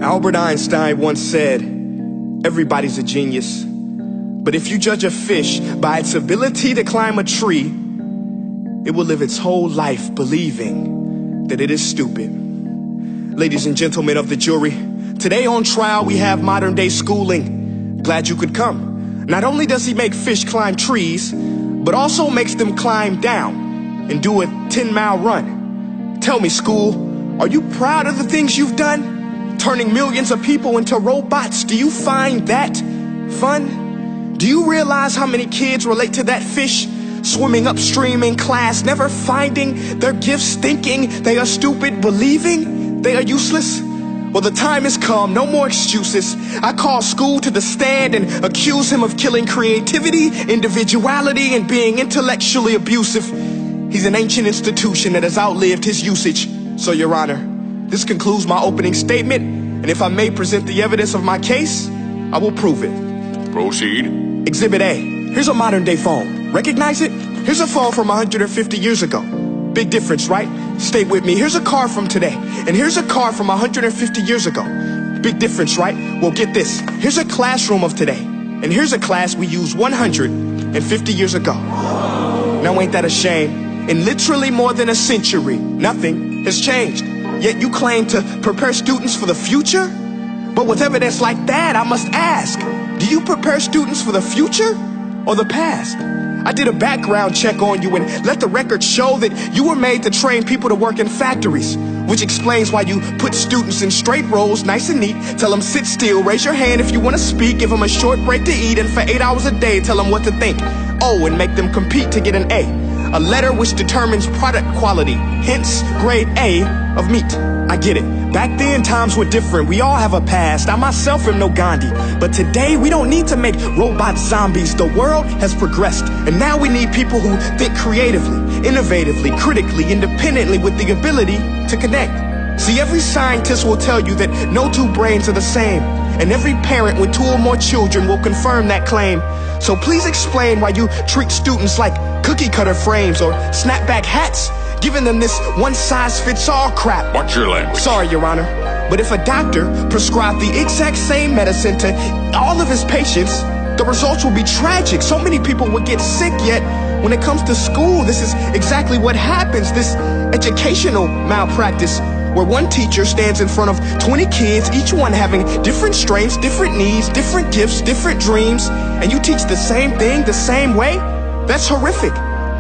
Albert Einstein once said, everybody's a genius. But if you judge a fish by its ability to climb a tree, it will live its whole life believing that it is stupid. Ladies and gentlemen of the jury, today on trial we have modern day schooling. Glad you could come. Not only does he make fish climb trees, but also makes them climb down and do a 10-mile run. Tell me, school, are you proud of the things you've done? Turning millions of people into robots, do you find that fun? Do you realize how many kids relate to that fish? Swimming upstream in class, never finding their gifts, thinking they are stupid, believing they are useless? Well, the time has come, no more excuses. I call school to the stand and accuse him of killing creativity, individuality, and being intellectually abusive. He's an ancient institution that has outlived his usage. So, Your Honor, this concludes my opening statement, and if I may present the evidence of my case, I will prove it. Proceed. Exhibit A. Here's a modern day phone. Recognize it? Here's a phone from 150 years ago. Big difference, right? Stay with me. Here's a car from today, and here's a car from 150 years ago. Big difference, right? Well, get this. Here's a classroom of today, and here's a class we used 150 years ago. Now, ain't that a shame? In literally more than a century, nothing has changed. Yet you claim to prepare students for the future? But with evidence like that, I must ask, do you prepare students for the future or the past? I did a background check on you and let the record show that you were made to train people to work in factories, which explains why you put students in straight rows, nice and neat, tell them sit still, raise your hand if you want to speak, give them a short break to eat, and for 8 hours a day tell them what to think. Oh, and make them compete to get an A letter which determines product quality, hence grade A of meat. I get it. Back then, times were different. We all have a past. I myself am no Gandhi. But today, we don't need to make robots zombies. The world has progressed. And now we need people who think creatively, innovatively, critically, independently, with the ability to connect. See, every scientist will tell you that no two brains are the same. And every parent with 2 or more children will confirm that claim. So please explain why you treat students like cookie cutter frames or snapback hats, giving them this one-size-fits-all crap. Watch your language. Sorry, Your Honor, but if a doctor prescribed the exact same medicine to all of his patients, the results will be tragic. So many people would get sick, yet when it comes to school, this is exactly what happens. This educational malpractice, where one teacher stands in front of 20 kids, each one having different strengths, different needs, different gifts, different dreams, and you teach the same thing the same way? That's horrific.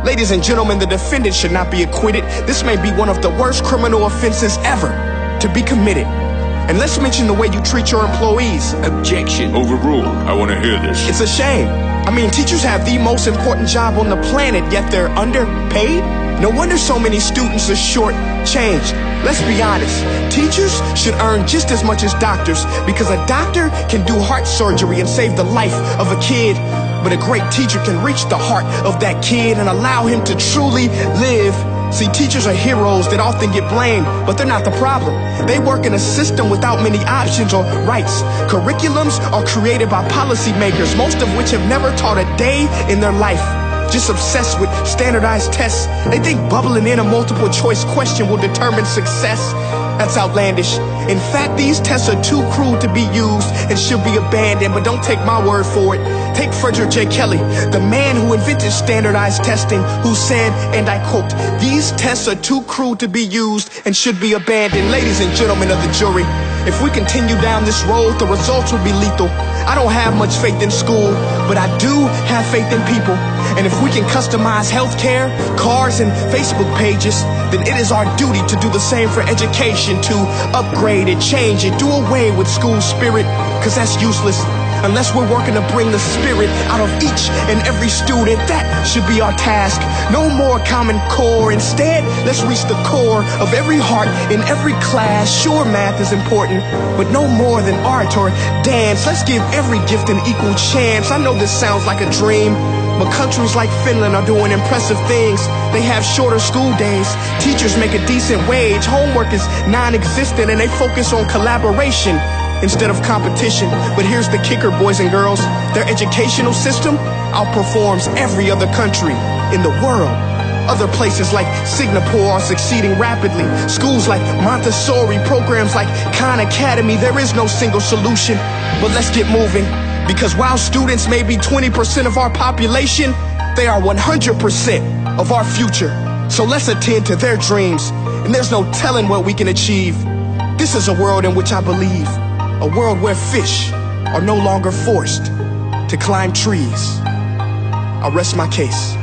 Ladies and gentlemen, the defendant should not be acquitted. This may be one of the worst criminal offenses ever to be committed. And let's mention the way you treat your employees. Objection. Overruled. I want to hear this. It's a shame. I mean, teachers have the most important job on the planet, yet they're underpaid? No wonder so many students are short-changed. Let's be honest, teachers should earn just as much as doctors, because a doctor can do heart surgery and save the life of a kid, but a great teacher can reach the heart of that kid and allow him to truly live. See, teachers are heroes that often get blamed, but they're not the problem. They work in a system without many options or rights. Curriculums are created by policymakers, most of which have never taught a day in their life. Just obsessed with standardized tests. They think bubbling in a multiple choice question will determine success. That's outlandish. In fact, these tests are too cruel to be used and should be abandoned, but don't take my word for it. Take Frederick J. Kelly, the man who invented standardized testing, who said, and I quote, "These tests are too cruel to be used and should be abandoned." Ladies and gentlemen of the jury, if we continue down this road, the results will be lethal. I don't have much faith in school, but I do have faith in people. And if we can customize healthcare, cars, and Facebook pages, then it is our duty to do the same for education, to upgrade it, change it, do away with school spirit, because that's useless. Unless we're working to bring the spirit out of each and every student, that should be our task. No more Common Core. Instead, let's reach the core of every heart in every class. Sure, math is important, but no more than art or dance. Let's give every gift an equal chance. I know this sounds like a dream, but countries like Finland are doing impressive things. They have shorter school days. Teachers make a decent wage. Homework is non-existent, and they focus on collaboration instead of competition. But here's the kicker, boys and girls. Their educational system outperforms every other country in the world. Other places like Singapore are succeeding rapidly. Schools like Montessori, programs like Khan Academy. There is no single solution, but let's get moving. Because while students may be 20% of our population, they are 100% of our future. So let's attend to their dreams, and there's no telling what we can achieve. This is a world in which I believe, a world where fish are no longer forced to climb trees. I'll rest my case.